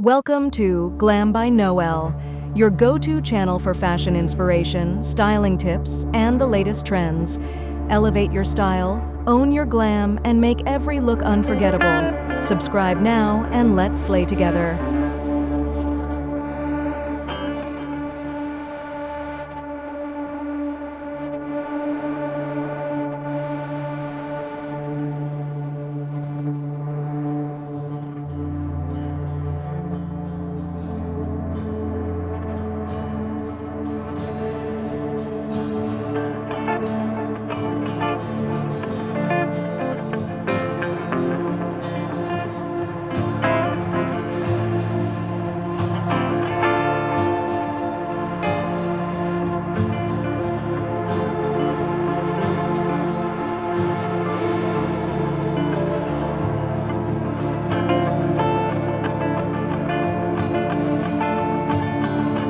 Welcome to Glam by Noel, your go-to channel for fashion inspiration, styling tips, and the latest trends. Elevate your style, own your glam, and make every look unforgettable. Subscribe now and let's slay together.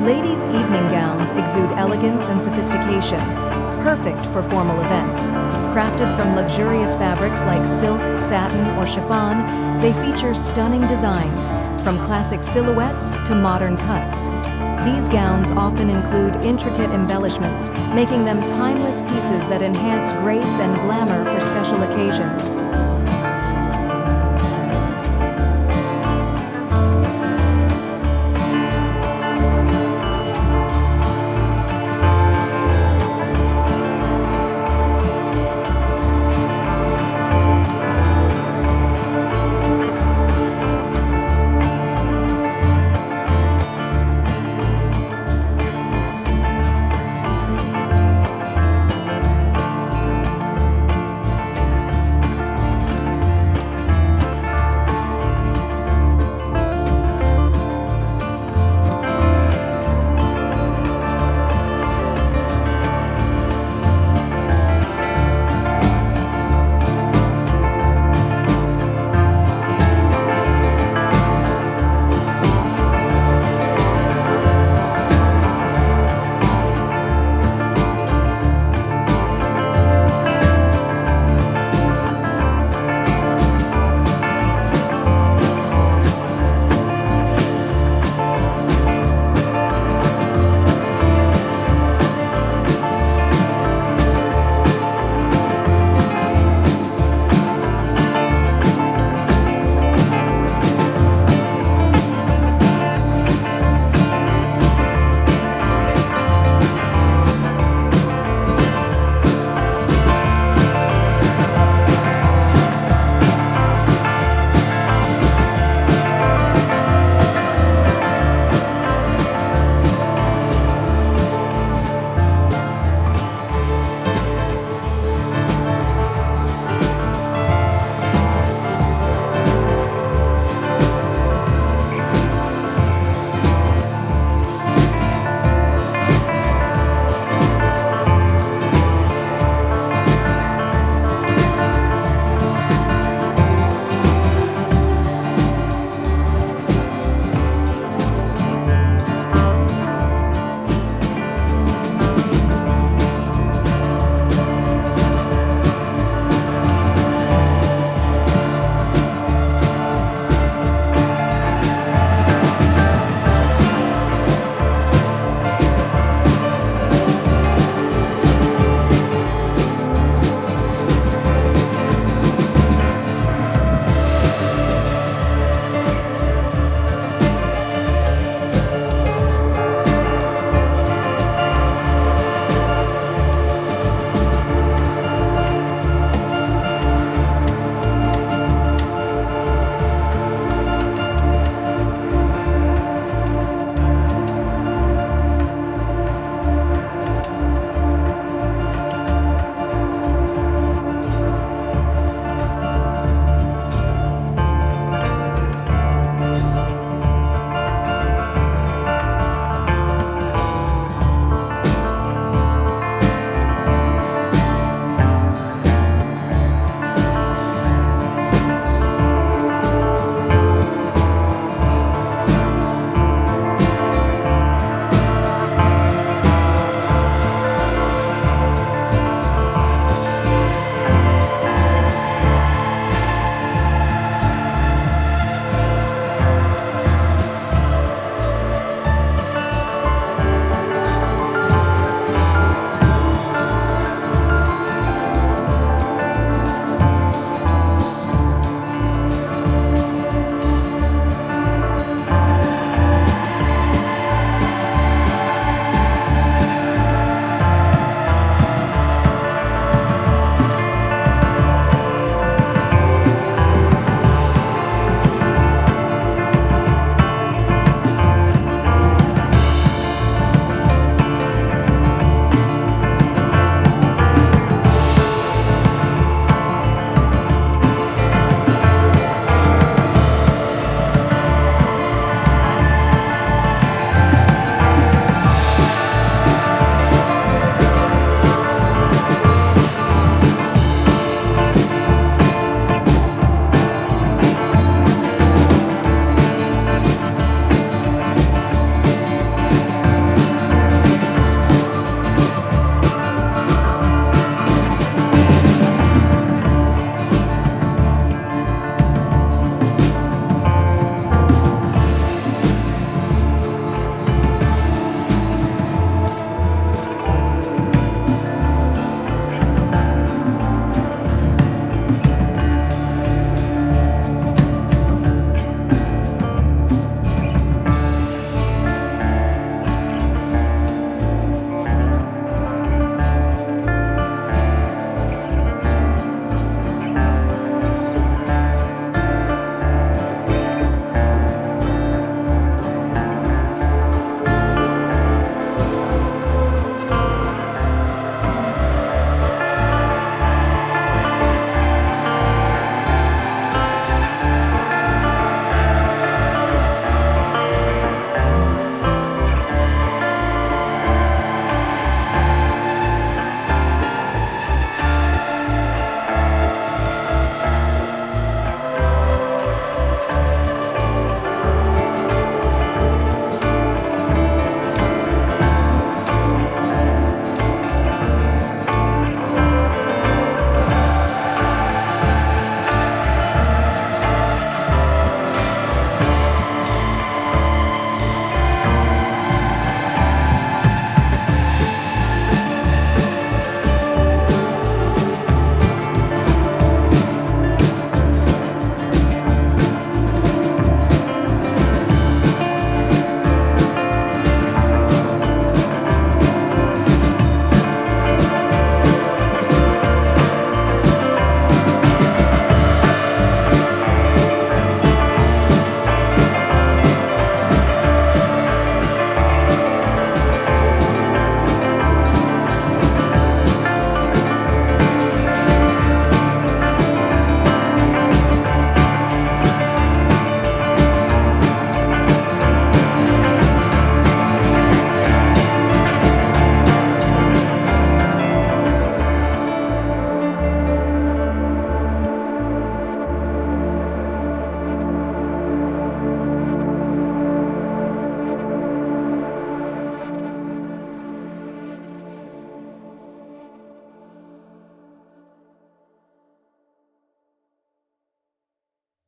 Ladies' evening gowns exude elegance and sophistication, perfect for formal events. Crafted from luxurious fabrics like silk, satin, or chiffon, they feature stunning designs, from classic silhouettes to modern cuts. These gowns often include intricate embellishments, making them timeless pieces that enhance grace and glamour for special occasions.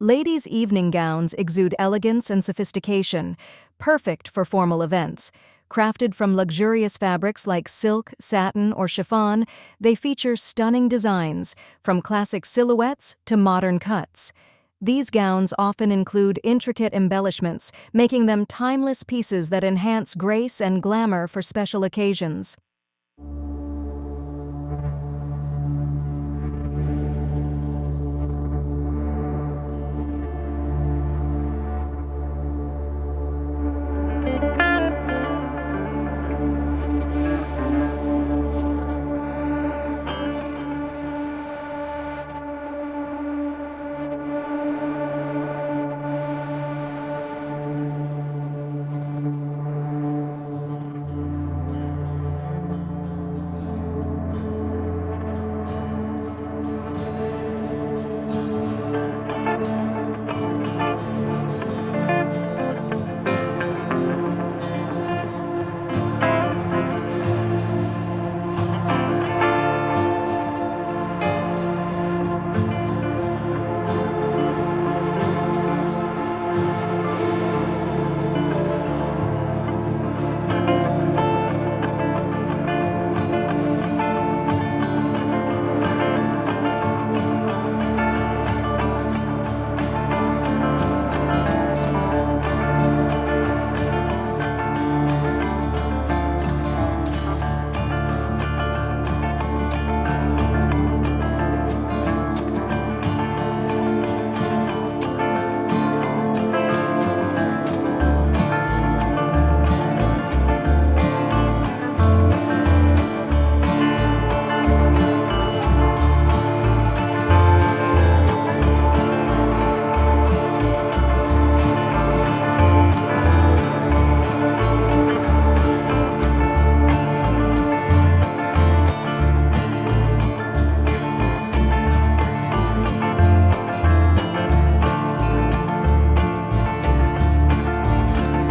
Ladies' evening gowns exude elegance and sophistication, perfect for formal events. Crafted from luxurious fabrics like silk, satin, or chiffon, they feature stunning designs, from classic silhouettes to modern cuts. These gowns often include intricate embellishments, making them timeless pieces that enhance grace and glamour for special occasions.